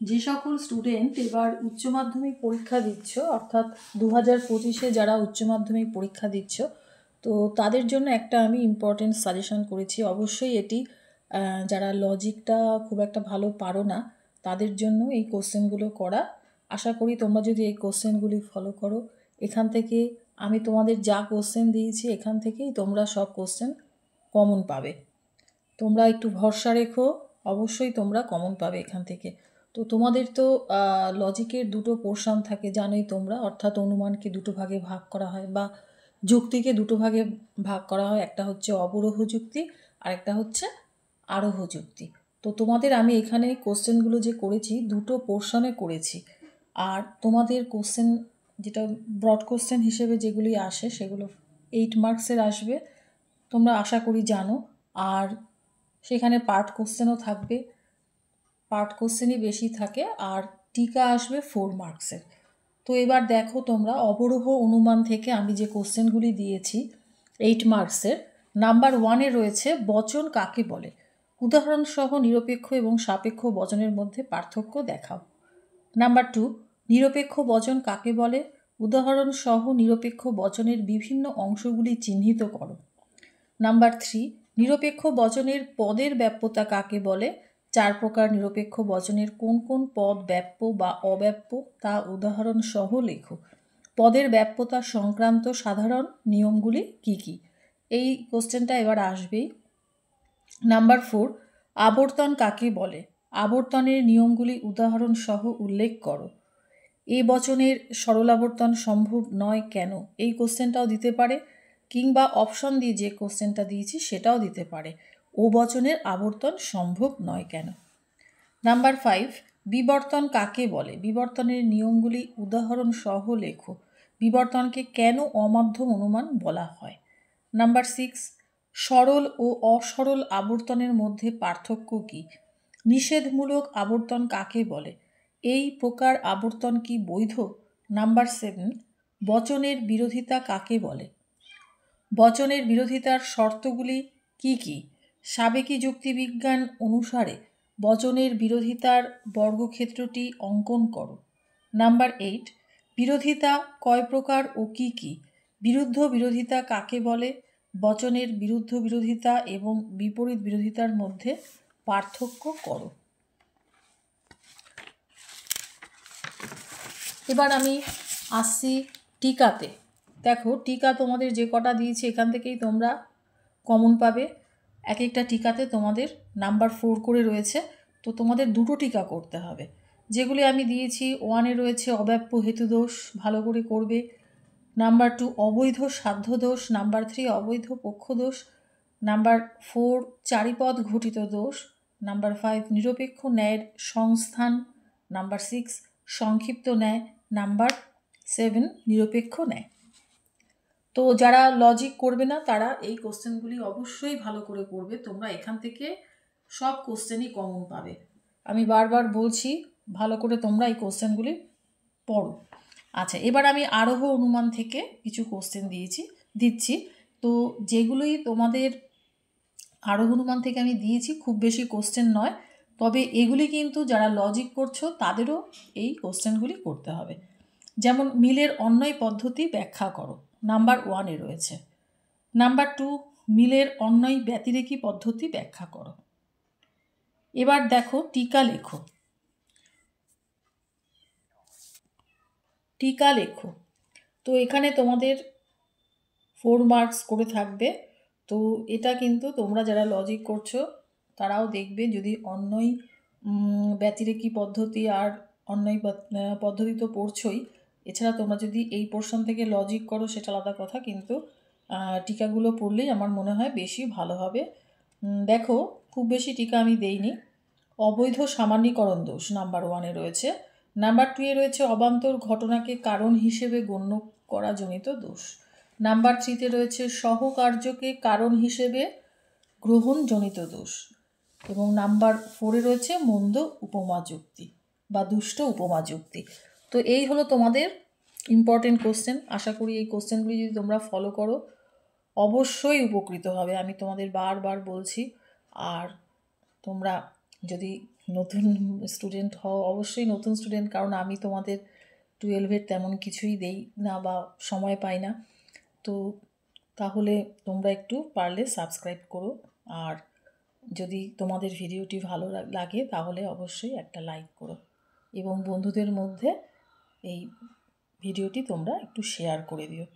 যে সকল স্টুডেন্ট এবার উচ্চ মাধ্যমিক পরীক্ষা দিচ্ছ, অর্থাৎ 2025-এ যারা উচ্চ মাধ্যমিক পরীক্ষা দিচ্ছ, তো তাদের জন্য একটা আমি ইম্পর্টেন্ট সাজেশন করেছি। অবশ্যই এটি যারা লজিকটা খুব একটা ভালো পারো না তাদের জন্য এই কোশ্চেনগুলো করা। আশা করি তোমরা যদি এই কোশ্চেনগুলি ফলো করো, এখান থেকে আমি তোমাদের যা কোশ্চেন দিয়েছি এখান থেকেই তোমরা সব কোশ্চেন কমন পাবে। তোমরা একটু ভরসা রেখো, অবশ্যই তোমরা কমন পাবে এখান থেকে। তো তোমাদের তো লজিকের দুটো পোর্শন থাকে জানোই তোমরা, অর্থাৎ অনুমানকে দুটো ভাগে ভাগ করা হয় বা যুক্তিকে দুটো ভাগে ভাগ করা হয়। একটা হচ্ছে অবরোহ যুক্তি আর একটা হচ্ছে আরোহ যুক্তি। তো তোমাদের আমি এখানে কোশ্চেনগুলো যে করেছি দুটো পোর্শনে করেছি। আর তোমাদের কোশ্চেন যেটা ব্রড কোশ্চেন হিসেবে যেগুলি আসে সেগুলো 8 মার্কসের আসবে, তোমরা আশা করি জানো। আর সেখানে পার্ট কোশ্চেনও থাকবে, পার্ট কোশ্চেনই বেশি থাকে, আর টিকা আসবে 4 মার্কসের। তো এবার দেখো তোমরা অবরোহ অনুমান থেকে আমি যে কোশ্চেনগুলি দিয়েছি 8 মার্কসের, নাম্বার 1-এ রয়েছে বচন কাকে বলে, উদাহরণসহ নিরপেক্ষ এবং সাপেক্ষ বচনের মধ্যে পার্থক্য দেখাও। নাম্বার 2, নিরপেক্ষ বচন কাকে বলে, উদাহরণসহ নিরপেক্ষ বচনের বিভিন্ন অংশগুলি চিহ্নিত করো। নাম্বার 3, নিরপেক্ষ বচনের পদের ব্যাপ্যতা কাকে বলে, 4 প্রকার নিরপেক্ষ বচনের কোন কোন পদ ব্যাপ্য বা অব্যাপ্য তা উদাহরণ সহ লেখো। পদের ব্যাপ্যতা সংক্রান্ত সাধারণ নিয়মগুলি কি কি, এই কোশ্চেনটা এবার আসবেই। নাম্বার 4, আবর্তন কাকে বলে, আবর্তনের নিয়মগুলি উদাহরণ সহ উল্লেখ করো। এ বচনের সরলাবর্তন সম্ভব নয় কেন, এই কোশ্চেনটাও দিতে পারে, কিংবা অপশন দিয়ে যে কোশ্চেনটা দিয়েছি সেটাও দিতে পারে, ও বচনের আবর্তন সম্ভব নয় কেন। নাম্বার 5, বিবর্তন কাকে বলে, বিবর্তনের নিয়মগুলি উদাহরণ সহ লেখো। বিবর্তনকে কেন অমাধ্যম অনুমান বলা হয়। নাম্বার 6, সরল ও অসরল আবর্তনের মধ্যে পার্থক্য কী, নিষেধমূলক আবর্তন কাকে বলে, এই প্রকার আবর্তন কি বৈধ। নাম্বার 7, বচনের বিরোধিতা কাকে বলে, বচনের বিরোধিতার শর্তগুলি কি কি, সাবেকি যুক্তিবিজ্ঞান অনুসারে বচনের বিরোধিতার বর্গক্ষেত্রটি অঙ্কন করো। নাম্বার 8, বিরোধিতা কয় প্রকার ও কি কি, বিরুদ্ধ বিরোধিতা কাকে বলে, বচনের বিরুদ্ধ বিরোধিতা এবং বিপরীত বিরোধিতার মধ্যে পার্থক্য করো। এবার আমি আসছি টিকাতে। দেখো টিকা তোমাদের যে কটা দিয়েছি এখান থেকেই তোমরা কমন পাবে। এক একটা টিকাতে তোমাদের নাম্বার 4 করে রয়েছে, তো তোমাদের দুটো টিকা করতে হবে। যেগুলি আমি দিয়েছি 1-এ রয়েছে অব্যাপ্য হেতু দোষ, ভালো করে করবে। নাম্বার 2 অবৈধ সাধ্য দোষ, নাম্বার 3 অবৈধ পক্ষ দোষ, নাম্বার 4 চারিপদ ঘটিত দোষ, নাম্বার 5 নিরপেক্ষ ন্যায়ের সংস্থান, নাম্বার 6 সংক্ষিপ্ত ন্যায়, নাম্বার 7 নিরপেক্ষ ন্যায়। তো যারা লজিক করবে না তারা এই কোশ্চেনগুলি অবশ্যই ভালো করে করবে, তোমরা এখান থেকে সব কোশ্চেনই কমন পাবে। আমি বারবার বলছি ভালো করে তোমরা এই কোশ্চেনগুলি পড়ো। আচ্ছা, এবার আমি আরোহ অনুমান থেকে কিছু কোশ্চেন দিচ্ছি। তো যেগুলোই তোমাদের আরোহ অনুমান থেকে আমি দিয়েছি খুব বেশি কোশ্চেন নয়, তবে এগুলি কিন্তু যারা লজিক করছো তাদেরও এই কোশ্চেনগুলি করতে হবে। যেমন মিলের অন্যয় পদ্ধতি ব্যাখ্যা করো, নাম্বার 1-এ রয়েছে। নাম্বার 2, মিলের অন্যয় ব্যতিরেকী পদ্ধতি ব্যাখ্যা করো। এবার দেখো টিকা লেখো, টিকা লেখো। তো এখানে তোমাদের 4 মার্কস করে থাকবে। তো এটা কিন্তু তোমরা যারা লজিক করছো তারাও দেখবে, যদি অন্যয় ব্যতিরেকী পদ্ধতি আর অন্যয় পদ্ধতি তো পড়ছই, এছাড়া তোমরা যদি এই পোর্শন থেকে লজিক করো সেটা আলাদা কথা, কিন্তু টিকাগুলো পড়লেই আমার মনে হয় বেশি ভালো হবে। দেখো খুব বেশি টিকা আমি দেইনি। অবৈধ সামান্যীকরণ দোষ নাম্বার 1-এ রয়েছে। নাম্বার 2-এ রয়েছে অবান্তর ঘটনাকে কারণ হিসেবে গণ্য করা জনিত দোষ। নাম্বার 3-তে রয়েছে সহকার্যকে কারণ হিসেবে গ্রহণজনিত দোষ। এবং নাম্বার 4-এ রয়েছে মন্দ উপমা যুক্তি বা দুষ্ট উপমা যুক্তি। তো এই হলো তোমাদের ইম্পর্টেন্ট কোশ্চেন। আশা করি এই কোশ্চেনগুলি যদি তোমরা ফলো করো অবশ্যই উপকৃত হবে, আমি তোমাদের বারবার বলছি। আর তোমরা যদি নতুন স্টুডেন্ট হও, অবশ্যই নতুন স্টুডেন্ট, কারণ আমি তোমাদের 12-এর তেমন কিছুই দেই না বা সময় পাই না। তো তাহলে তোমরা একটু পারলে সাবস্ক্রাইব করো, আর যদি তোমাদের ভিডিওটি ভালো লাগে তাহলে অবশ্যই একটা লাইক করো, এবং বন্ধুদের মধ্যে এই ভিডিওটি তোমরা একটু শেয়ার করে দিও।